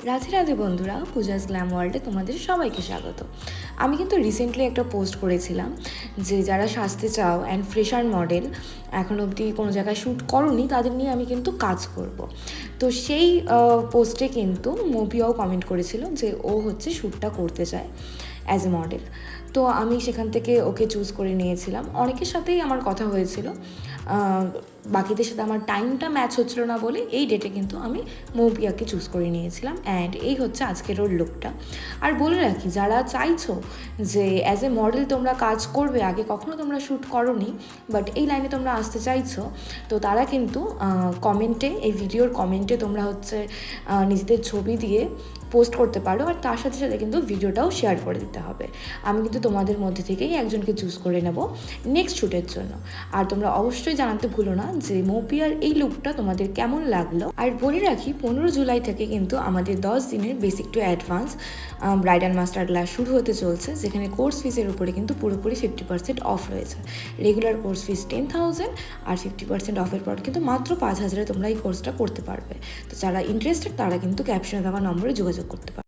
রাধে রাধে বন্ধুরা, পূজাস গ্ল্যাম ওয়ার্ল্ডে তোমাদের সবাইকে স্বাগত। আমি কিন্তু রিসেন্টলি একটা পোস্ট করেছিলাম যে যারা সাজতে চাও অ্যান্ড ফ্রেশার মডেল, এখন অবধি কোনো জায়গায় শ্যুট করোনি, তাদের নিয়ে আমি কিন্তু কাজ করব। তো সেই পোস্টে কিন্তু মৌপিয়াও কমেন্ট করেছিল যে ও হচ্ছে শ্যুটটা করতে চায় অ্যাজ এ মডেল। তো আমি সেখান থেকে ওকে চুজ করে নিয়েছিলাম। অনেকের সাথেই আমার কথা হয়েছিল, বাকিদের সাথে আমার টাইমটা ম্যাচ হচ্ছিল না বলে এই ডেটে কিন্তু আমি মৌপিয়াকে চুজ করে নিয়েছিলাম। অ্যান্ড এই হচ্ছে আজকের ওর লুকটা। আর বলে রাখি, যারা চাইছো যে অ্যাজ এ মডেল তোমরা কাজ করবে, আগে কখনো তোমরা শ্যুট করোনি বাট এই লাইনে তোমরা আসতে চাইছো, তো তারা কিন্তু কমেন্টে, এই ভিডিওর কমেন্টে তোমরা হচ্ছে নিজেদের ছবি দিয়ে পোস্ট করতে পারো। আর তার সাথে সাথে কিন্তু ভিডিওটাও শেয়ার করে দিতে হবে। আমি কিন্তু তোমাদের মধ্যে থেকেই একজনকে চুজ করে নেব নেক্সট শ্যুটের জন্য। আর তোমরা অবশ্যই জানাতে ভুলো না যে মৌপিয়ার এই লুকটা তোমাদের কেমন লাগলো। আর বলে রাখি, 15 জুলাই থেকে কিন্তু আমাদের 10 দিনের basic to advance bridal master class শুরু হতে চলছে, যেখানে কোর্স ফিসের উপরে কিন্তু পুরোপুরি 50% অফ রয়েছে। রেগুলার কোর্স ফিস 10,000, আর 50% অফের পর কিন্তু মাত্র 5,000-এ তোমরা এই কোর্সটা করতে পারবে। তো যারা ইন্টারেস্টেড তারা কিন্তু ক্যাপশনে দেওয়া নম্বরে যোগাযোগ করতে পারো।